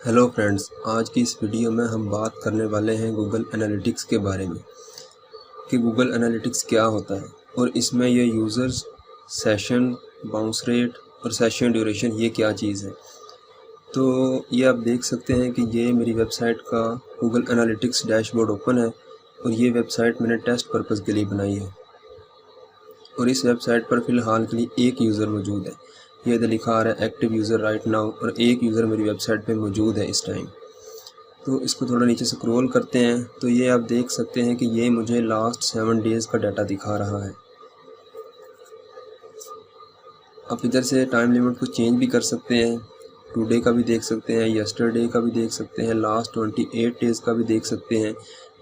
Hello friends, आज की इस वीडियो में हम बात करने वाले हैं गूगल एनालिटिक्स के बारे में कि गूगल एनालिटिक्स क्या होता है और इसमें ये यूज़र्स, सेशन, बाउंस रेट और सेशन ड्यूरेशन ये क्या चीज़ है। तो ये आप देख सकते हैं कि ये मेरी वेबसाइट का गूगल एनालिटिक्स डैशबोर्ड ओपन है और ये वेबसाइट मैंने टेस्ट पर्पज़ के लिए बनाई है और इस वेबसाइट पर फ़िलहाल के लिए एक यूज़र मौजूद है। ये इधर लिखा आ रहा है एक्टिव यूज़र राइट नाउ और एक यूज़र मेरी वेबसाइट पे मौजूद है इस टाइम। तो इसको थोड़ा नीचे स्क्रॉल करते हैं तो ये आप देख सकते हैं कि ये मुझे लास्ट 7 डेज़ का डाटा दिखा रहा है। आप इधर से टाइम लिमिट को चेंज भी कर सकते हैं, टुडे का भी देख सकते हैं, यस्टरडे का भी देख सकते हैं, लास्ट 28 डेज़ का भी देख सकते हैं,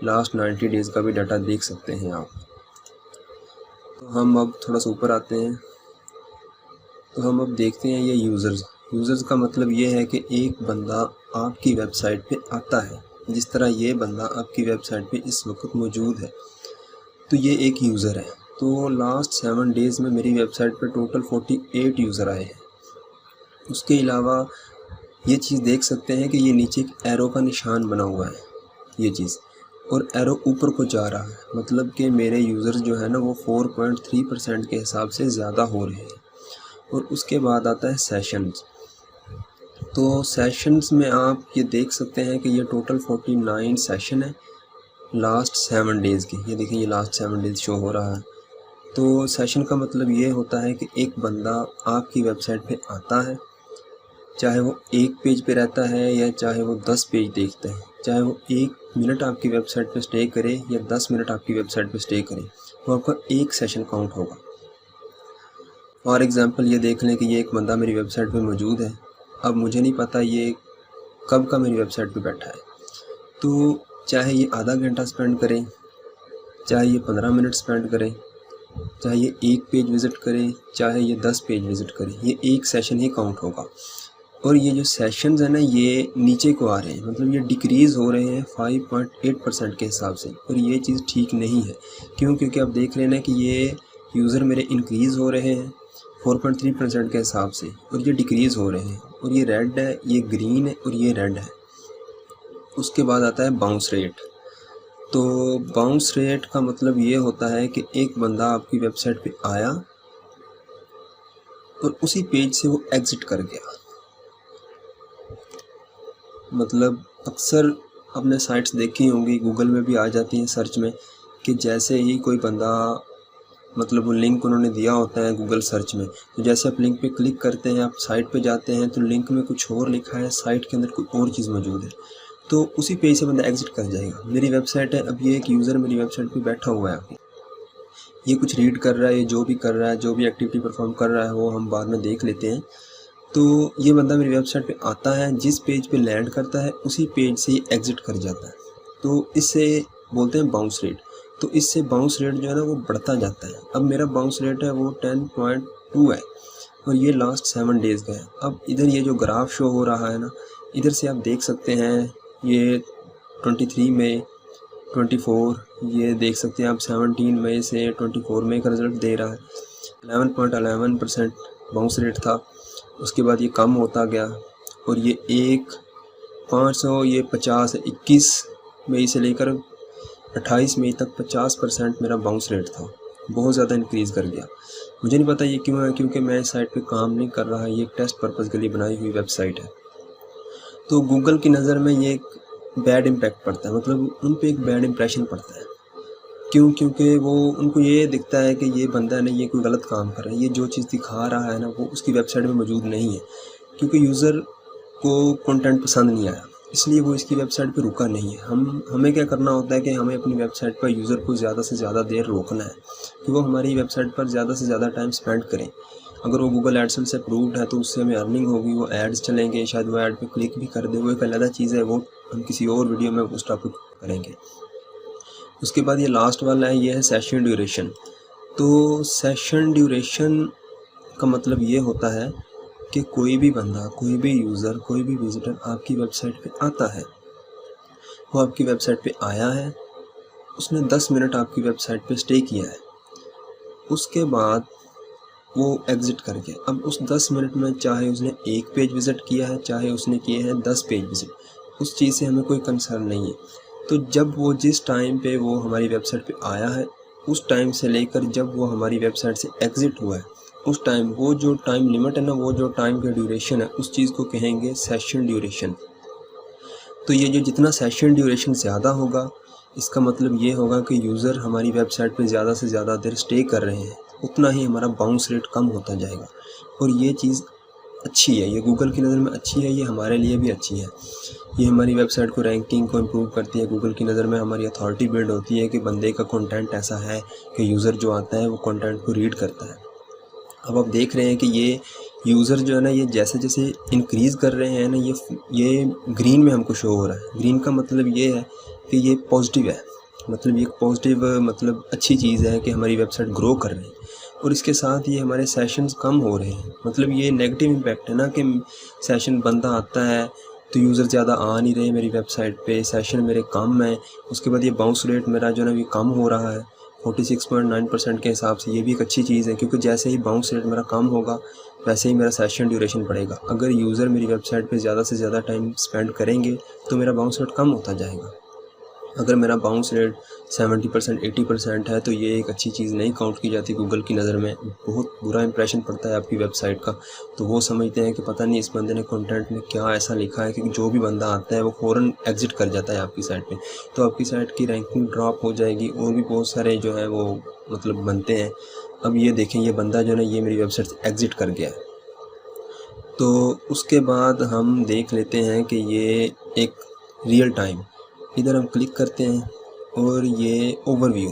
लास्ट 90 डेज़ का भी डाटा देख सकते हैं आप। तो हम अब थोड़ा सा ऊपर आते हैं तो हम अब देखते हैं ये यूज़र्स का मतलब ये है कि एक बंदा आपकी वेबसाइट पे आता है, जिस तरह ये बंदा आपकी वेबसाइट पे इस वक्त मौजूद है, तो ये एक यूज़र है। तो लास्ट 7 डेज़ में मेरी वेबसाइट पे टोटल 48 यूज़र आए हैं। उसके अलावा ये चीज़ देख सकते हैं कि ये नीचे एक एरो का निशान बना हुआ है, ये चीज़, और एरो ऊपर को जा रहा है, मतलब कि मेरे यूज़र्स जो है ना वो 4.3% के हिसाब से ज़्यादा हो रहे हैं। और उसके बाद आता है सेशंस। तो सेशंस में आप ये देख सकते हैं कि ये टोटल 49 सेशन है लास्ट 7 डेज़ की। ये देखिए, ये लास्ट 7 डेज़ शो हो रहा है। तो सेशन का मतलब ये होता है कि एक बंदा आपकी वेबसाइट पे आता है, चाहे वो एक पेज पे रहता है या चाहे वो 10 पेज देखता है, चाहे वो 1 मिनट आपकी वेबसाइट पे स्टे करे या 10 मिनट आपकी वेबसाइट पे स्टे करे, वो आपका एक सेशन काउंट होगा। फॉर एग्ज़ाम्पल ये देख लें कि ये एक बंदा मेरी वेबसाइट पे मौजूद है। अब मुझे नहीं पता ये कब का मेरी वेबसाइट पे बैठा है, तो चाहे ये आधा घंटा स्पेंड करे, चाहे ये 15 मिनट स्पेंड करे, चाहे ये एक पेज विज़िट करे, चाहे ये 10 पेज विज़िट करे, ये एक सेशन ही काउंट होगा। और ये जो सेशंस है ना, ये नीचे को आ रहे हैं, मतलब ये डिक्रीज़ हो रहे हैं 5.8% के हिसाब से, और ये चीज़ ठीक नहीं है। क्योंकि आप देख लेना कि ये यूज़र मेरे इंक्रीज़ हो रहे हैं 4.3% के हिसाब से, और ये डिक्रीज़ हो रहे हैं, और ये रेड है, ये ग्रीन है और ये रेड है। उसके बाद आता है बाउंस रेट। तो बाउंस रेट का मतलब ये होता है कि एक बंदा आपकी वेबसाइट पे आया और उसी पेज से वो एग्ज़िट कर गया। मतलब अक्सर आपने साइट्स देखी होंगी, गूगल में भी आ जाती हैं सर्च में, कि जैसे ही कोई बंदा, मतलब वो लिंक उन्होंने दिया होता है गूगल सर्च में, तो जैसे आप लिंक पे क्लिक करते हैं, आप साइट पे जाते हैं, तो लिंक में कुछ और लिखा है, साइट के अंदर कोई और चीज़ मौजूद है, तो उसी पेज से बंदा एग्ज़िट कर जाएगा। मेरी वेबसाइट है, अब ये एक यूज़र मेरी वेबसाइट पे बैठा हुआ है, ये कुछ रीड कर रहा है, ये जो भी कर रहा है, जो भी एक्टिविटी परफॉर्म कर रहा है वो हम बाद में देख लेते हैं। तो ये बंदा मेरी वेबसाइट पे आता है, जिस पेज पे लैंड करता है उसी पेज से ही एग्ज़िट कर जाता है, तो इससे बोलते हैं बाउंस रेट। तो इससे बाउंस रेट जो है ना वो बढ़ता जाता है। अब मेरा बाउंस रेट है वो 10.2 है और ये लास्ट 7 डेज़ का है। अब इधर ये जो ग्राफ शो हो रहा है ना, इधर से आप देख सकते हैं, ये 23 मई, 24, ये देख सकते हैं आप 17 मई से 24 मई का रिज़ल्ट दे रहा है। 11.11% बाउंस रेट था। उसके बाद ये कम होता गया और ये 500, ये 50 है। 21 मई से लेकर 28 मई तक 50% मेरा बाउंस रेट था, बहुत ज़्यादा इंक्रीज़ कर गया। मुझे नहीं पता ये क्यों है, क्योंकि मैं इस साइट पे काम नहीं कर रहा, ये एक टेस्ट पर्पज़ के लिए बनाई हुई वेबसाइट है। तो गूगल की नज़र में ये एक बैड इम्पैक्ट पड़ता है, मतलब उन पे एक बैड इम्प्रेशन पड़ता है। क्यों? क्योंकि वो उनको ये दिखता है कि ये बंदा है ना, ये कोई गलत काम कर रहा है, ये जो चीज़ दिखा रहा है ना वो उसकी वेबसाइट में मौजूद नहीं है, क्योंकि यूज़र को कंटेंट पसंद नहीं आया, इसलिए वो इसकी वेबसाइट पे रुका नहीं है। हमें क्या करना होता है कि हमें अपनी वेबसाइट पर यूज़र को ज़्यादा से ज़्यादा देर रोकना है कि वो हमारी वेबसाइट पर ज़्यादा से ज़्यादा टाइम स्पेंड करें। अगर वो गूगल एडसेंस से अप्रूव्ड है तो उससे हमें अर्निंग होगी, वो एड्स चलेंगे, शायद वो ऐड पे क्लिक भी कर दे, वो एक अलग चीज़ है, वो हम किसी और वीडियो में उस टॉपिक करेंगे। उसके बाद ये लास्ट वाला है, ये है सेशन ड्यूरेशन। तो सेशन ड्यूरेशन का मतलब ये होता है कि कोई भी बंदा, कोई भी यूज़र, कोई भी विज़िटर आपकी वेबसाइट पे आता है, वो आपकी वेबसाइट पे आया है, उसने 10 मिनट आपकी वेबसाइट पे स्टे किया है, उसके बाद वो एग्ज़िट कर गया। अब उस 10 मिनट में चाहे उसने 1 पेज विज़िट किया है, चाहे उसने किए हैं 10 पेज विज़िट, उस चीज़ से हमें कोई कंसर्न नहीं है। तो जब वो जिस टाइम पे वो हमारी वेबसाइट पे आया है, उस टाइम से लेकर जब वो हमारी वेबसाइट से एग्ज़िट हुआ है, उस टाइम वो जो टाइम लिमिट है ना, वो जो टाइम का ड्यूरेशन है, उस चीज़ को कहेंगे सेशन ड्यूरेशन। तो ये जो जितना सेशन ड्यूरेशन ज़्यादा होगा, इसका मतलब ये होगा कि यूज़र हमारी वेबसाइट पे ज़्यादा से ज़्यादा देर स्टे कर रहे हैं, उतना ही हमारा बाउंस रेट कम होता जाएगा। और ये चीज़ अच्छी है, ये गूगल की नज़र में अच्छी है, ये हमारे लिए भी अच्छी है। ये हमारी वेबसाइट को रैंकिंग को इम्प्रूव करती है। गूगल की नज़र में हमारी अथॉरिटी बिल्ड होती है कि बंदे का कंटेंट ऐसा है कि यूज़र जो आता है वो कंटेंट को रीड करता है। अब आप देख रहे हैं कि ये यूज़र जो है ना, ये जैसे-जैसे इंक्रीज़ कर रहे हैं ना, ये ग्रीन में हमको शो हो रहा है। ग्रीन का मतलब ये है कि ये पॉजिटिव है, मतलब ये पॉजिटिव मतलब अच्छी चीज़ है कि हमारी वेबसाइट ग्रो कर रही है। और इसके साथ ये हमारे सेशंस कम हो रहे हैं, मतलब ये नेगेटिव इम्पैक्ट है ना कि सेशन बंदा आता है तो यूज़र ज़्यादा आ नहीं रहे मेरी वेबसाइट पे, सेशन मेरे कम हैं। उसके बाद ये बाउंस रेट मेरा जो है ना, ये कम हो रहा है 46.9% के हिसाब से। ये भी एक अच्छी चीज़ है, क्योंकि जैसे ही बाउंस रेट मेरा कम होगा वैसे ही मेरा सेशन ड्यूरेशन बढ़ेगा। अगर यूज़र मेरी वेबसाइट पे ज़्यादा से ज़्यादा टाइम स्पेंड करेंगे तो मेरा बाउंस रेट कम होता जाएगा। अगर मेरा बाउंस रेट 70% 80% है तो ये एक अच्छी चीज़ नहीं काउंट की जाती गूगल की नज़र में। बहुत बुरा इंप्रेशन पड़ता है आपकी वेबसाइट का। तो वो समझते हैं कि पता नहीं इस बंदे ने कंटेंट में क्या ऐसा लिखा है कि जो भी बंदा आता है वो फ़ौरन एग्ज़िट कर जाता है आपकी साइट पे। तो आपकी साइट की रैंकिंग ड्रॉप हो जाएगी। और भी बहुत सारे जो है वो मतलब बनते हैं। अब ये देखें, ये बंदा जो है ये मेरी वेबसाइट से एग्ज़िट कर गया है। तो उसके बाद हम देख लेते हैं कि ये एक रियल टाइम, इधर हम क्लिक करते हैं और ये ओवरव्यू,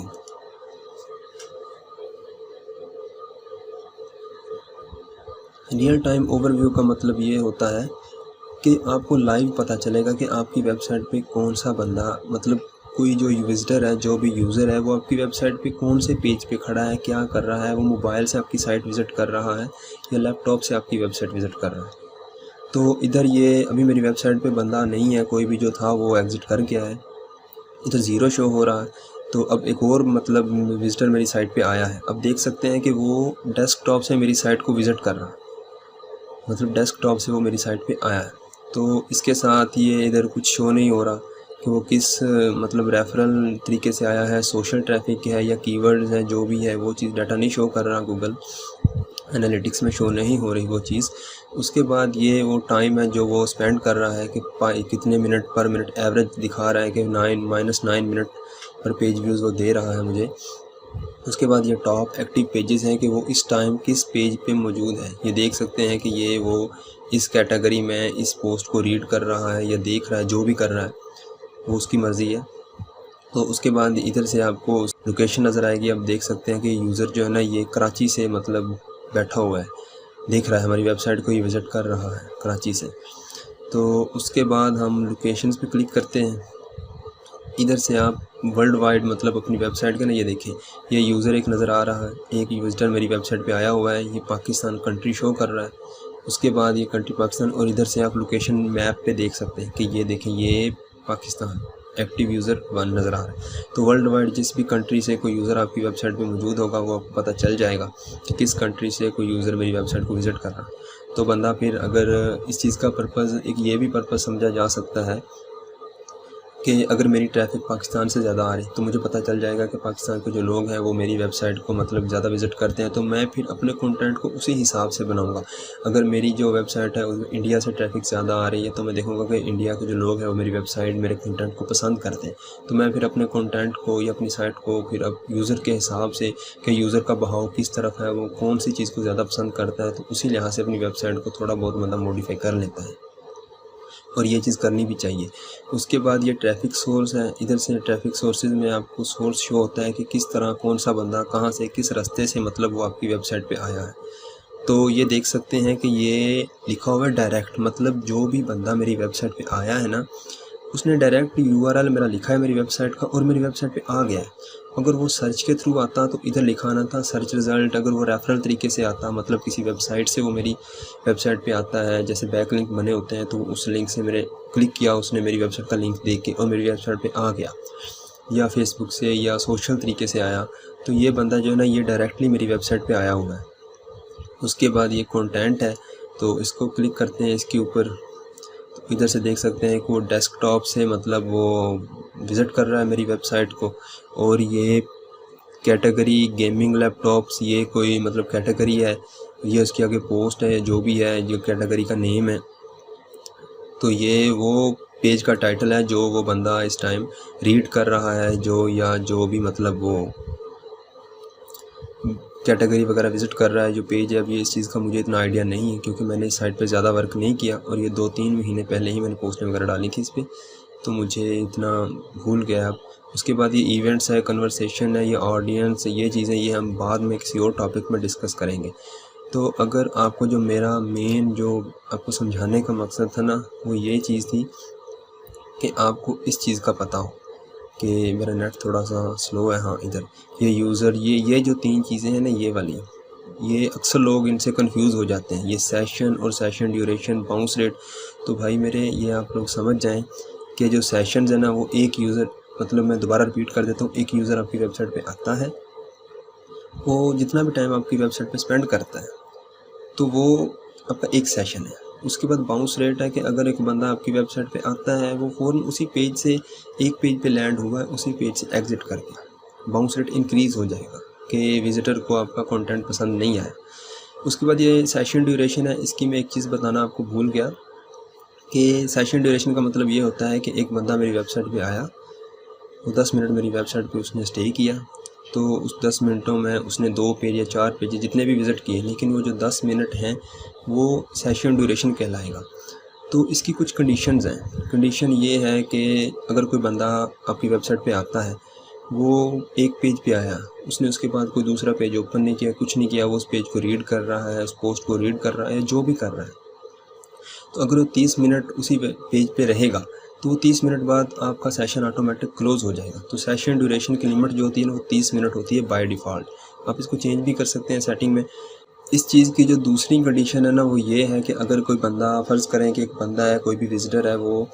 रियल टाइम ओवरव्यू का मतलब ये होता है कि आपको लाइव पता चलेगा कि आपकी वेबसाइट पे कौन सा बंदा, मतलब कोई जो विज़िटर है, जो भी यूज़र है, वो आपकी वेबसाइट पे कौन से पेज पे खड़ा है, क्या कर रहा है, वो मोबाइल से आपकी साइट विज़िट कर रहा है या लैपटॉप से आपकी वेबसाइट विज़िट कर रहा है। तो इधर ये अभी मेरी वेबसाइट पे बंदा नहीं है, कोई भी जो था वो एग्ज़िट कर गया है, इधर ज़ीरो शो हो रहा है। तो अब एक और मतलब विज़िटर मेरी साइट पे आया है। अब देख सकते हैं कि वो डेस्कटॉप से मेरी साइट को विज़िट कर रहा है, मतलब डेस्कटॉप से वो मेरी साइट पे आया है। तो इसके साथ ये इधर कुछ शो नहीं हो रहा कि वो किस मतलब रेफरल तरीके से आया है, सोशल ट्रैफिक है या कीवर्ड्स हैं, जो भी है वो चीज़ डाटा नहीं शो कर रहा, गूगल एनालिटिक्स में शो नहीं हो रही वो चीज़। उसके बाद ये वो टाइम है जो वो स्पेंड कर रहा है कि कितने मिनट पर मिनट एवरेज दिखा रहा है कि -9 मिनट पर पेज व्यूज़ वो दे रहा है मुझे। उसके बाद ये टॉप एक्टिव पेजेस हैं कि वो इस टाइम किस पेज पे मौजूद है। ये देख सकते हैं कि ये वो इस कैटेगरी में इस पोस्ट को रीड कर रहा है या देख रहा है, जो भी कर रहा है वो उसकी मर्ज़ी है। तो उसके बाद इधर से आपको लोकेशन नज़र आएगी। आप देख सकते हैं कि यूज़र जो है ना, ये कराची से मतलब बैठा हुआ है, देख रहा है हमारी वेबसाइट को, ये विज़िट कर रहा है कराची से। तो उसके बाद हम लोकेशंस पे क्लिक करते हैं। इधर से आप वर्ल्ड वाइड मतलब अपनी वेबसाइट का ना, ये देखें, ये यूज़र एक नज़र आ रहा है, एक विज़िटर मेरी वेबसाइट पे आया हुआ है, ये पाकिस्तान कंट्री शो कर रहा है। उसके बाद ये कंट्री पाकिस्तान, और इधर से आप लोकेशन मैप पे देख सकते हैं कि ये देखें, ये पाकिस्तान एक्टिव यूज़र 1 नज़र आ रहा है। तो वर्ल्ड वाइड जिस भी कंट्री से कोई यूज़र आपकी वेबसाइट पे मौजूद होगा वो आपको पता चल जाएगा कि किस कंट्री से कोई यूज़र मेरी वेबसाइट को विज़िट कर रहा है। तो बंदा फिर अगर इस चीज़ का पर्पज़, एक ये भी पर्पज़ समझा जा सकता है कि अगर मेरी ट्रैफिक पाकिस्तान से ज़्यादा आ रही तो मुझे पता चल जाएगा कि पाकिस्तान के जो लोग हैं वो मेरी वेबसाइट को मतलब ज़्यादा विज़िट करते हैं, तो मैं फिर अपने कंटेंट को उसी हिसाब से बनाऊंगा। अगर मेरी जो वेबसाइट है उसमें इंडिया से ट्रैफिक ज़्यादा आ रही है तो मैं देखूंगा कि इंडिया के जो लोग हैं वो मेरी वेबसाइट, मेरे कंटेंट को पसंद करते हैं। तो मैं फिर अपने कंटेंट को या अपनी साइट को फिर अब यूज़र के हिसाब से कि यूज़र का बहाव किस तरफ है, वो कौन सी चीज़ को ज़्यादा पसंद करता है, तो उसी लिहाज से अपनी वेबसाइट को थोड़ा बहुत मतलब मॉडिफाई कर लेता है, और ये चीज़ करनी भी चाहिए। उसके बाद ये ट्रैफिक सोर्स है। इधर से ट्रैफिक सोर्सेज में आपको सोर्स शो होता है कि किस तरह कौन सा बंदा कहाँ से किस रास्ते से मतलब वो आपकी वेबसाइट पे आया है। तो ये देख सकते हैं कि ये लिखा हुआ है डायरेक्ट, मतलब जो भी बंदा मेरी वेबसाइट पे आया है ना, उसने डायरेक्ट URL मेरा लिखा है मेरी वेबसाइट का और मेरी वेबसाइट पे आ गया है। अगर वो सर्च के थ्रू आता तो इधर लिखा आना था सर्च रिज़ल्ट। अगर वो रेफरल तरीके से आता, मतलब किसी वेबसाइट से वो मेरी वेबसाइट पे आता है, जैसे बैक लिंक बने होते हैं, तो उस लिंक से मैंने क्लिक किया, उसने मेरी वेबसाइट का लिंक देख के और मेरी वेबसाइट पे आ गया, या फेसबुक से या सोशल तरीके से आया, तो ये बंदा जो है ना, ये डायरेक्टली मेरी वेबसाइट पर आया हुआ है। उसके बाद ये कंटेंट है, तो इसको क्लिक करते हैं इसके ऊपर। तो इधर से देख सकते हैं कि वो डेस्कटॉप से मतलब वो विज़िट कर रहा है मेरी वेबसाइट को। और ये कैटेगरी गेमिंग लैपटॉप्स, ये कोई मतलब कैटेगरी है, ये उसके आगे पोस्ट है, जो भी है जो कैटेगरी का नेम है। तो ये वो पेज का टाइटल है जो वो बंदा इस टाइम रीड कर रहा है, जो या जो भी मतलब वो कैटेगरी वगैरह विज़िट कर रहा है, जो पेज है। अभी इस चीज़ का मुझे इतना आइडिया नहीं है क्योंकि मैंने इस साइट पे ज़्यादा वर्क नहीं किया और ये 2-3 महीने पहले ही मैंने पोस्टें वगैरह डाली थी इस पर, तो मुझे इतना भूल गया अब। उसके बाद ये इवेंट्स है, कन्वर्सेशन है, ये ऑडियंस, ये चीज़ें ये हम बाद में किसी और टॉपिक में डिस्कस करेंगे। तो अगर आपको जो मेरा मेन जो आपको समझाने का मकसद था ना, वो ये चीज़ थी कि आपको इस चीज़ का पता हो कि मेरा नेट थोड़ा सा स्लो है। हाँ, इधर ये यूज़र, ये जो 3 चीज़ें हैं ना, ये वाली, ये अक्सर लोग इनसे कंफ्यूज हो जाते हैं, ये सेशन और सेशन ड्यूरेशन, बाउंस रेट। तो भाई मेरे, ये आप लोग समझ जाएं कि जो सेशंस है ना, वो एक यूज़र, मतलब मैं दोबारा रिपीट कर देता हूँ, एक यूज़र आपकी वेबसाइट पे आता है, वो जितना भी टाइम आपकी वेबसाइट पे स्पेंड करता है, तो वो आपका एक सेशन है। उसके बाद बाउंस रेट है कि अगर एक बंदा आपकी वेबसाइट पे आता है, वो फ़ौरन उसी पेज से, एक पेज पे लैंड हुआ है, उसी पेज से एग्ज़िट कर गया, बाउंस रेट इंक्रीज़ हो जाएगा कि विज़िटर को आपका कंटेंट पसंद नहीं आया। उसके बाद ये सेशन ड्यूरेशन है, इसकी मैं एक चीज़ बताना आपको भूल गया कि सेशन ड्यूरेशन का मतलब ये होता है कि एक बंदा मेरी वेबसाइट पे आया, वो 10 मिनट मेरी वेबसाइट पे उसने स्टे किया, तो उस 10 मिनटों में उसने 2 पेज या 4 पेज जितने भी विज़िट किए, लेकिन वो जो 10 मिनट हैं वो सेशन ड्यूरेशन कहलाएगा। तो इसकी कुछ कंडीशंस हैं। कंडीशन ये है कि अगर कोई बंदा आपकी वेबसाइट पे आता है, वो एक पेज पे आया, उसने उसके बाद कोई दूसरा पेज ओपन नहीं किया, कुछ नहीं किया, वो उस पेज को रीड कर रहा है, उस पोस्ट को रीड कर रहा है, जो भी कर रहा है, तो अगर वो 30 मिनट उसी पेज पे रहेगा, तो वो 30 मिनट बाद आपका सेशन ऑटोमेटिक क्लोज़ हो जाएगा। तो सेशन ड्यूरेशन की लिमिट जो होती है ना, वो 30 मिनट होती है बाय डिफ़ॉल्ट। आप इसको चेंज भी कर सकते हैं सेटिंग में। इस चीज़ की जो दूसरी कंडीशन है ना, वो ये है कि अगर कोई बंदा, फ़र्ज़ करें कि एक बंदा है, कोई भी विज़िटर है, वो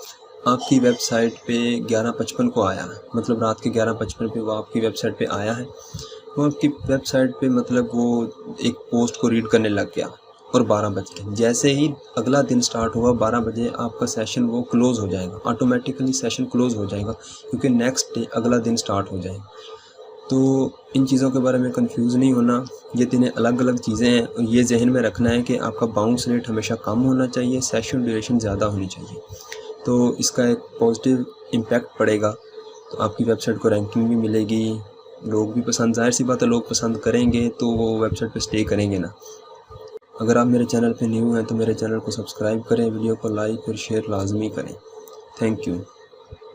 आपकी वेबसाइट पे 11:55 को आया, मतलब रात के 11:55 पे वो आपकी वेबसाइट पे आया है। वो आपकी वेबसाइट पे मतलब वो एक पोस्ट को रीड करने लग गया और 12 बज गए। जैसे ही अगला दिन स्टार्ट हुआ 12 बजे, आपका सेशन वो क्लोज़ हो जाएगा, ऑटोमेटिकली सेशन क्लोज़ हो जाएगा, क्योंकि नेक्स्ट डे अगला दिन स्टार्ट हो जाएगा। तो इन चीज़ों के बारे में कंफ्यूज नहीं होना, ये 3 अलग अलग चीज़ें हैं और ये जहन में रखना है कि आपका बाउंस रेट हमेशा कम होना चाहिए, सेशन ड्यूरेशन ज़्यादा होनी चाहिए। तो इसका एक पॉजिटिव इम्पैक्ट पड़ेगा, तो आपकी वेबसाइट को रैंकिंग भी मिलेगी, लोग भी पसंद, ज़ाहिर सी बात है लोग पसंद करेंगे तो वो वेबसाइट पे स्टे करेंगे ना। अगर आप मेरे चैनल पे न्यू हैं तो मेरे चैनल को सब्सक्राइब करें, वीडियो को लाइक और शेयर लाजमी करें। Thank you.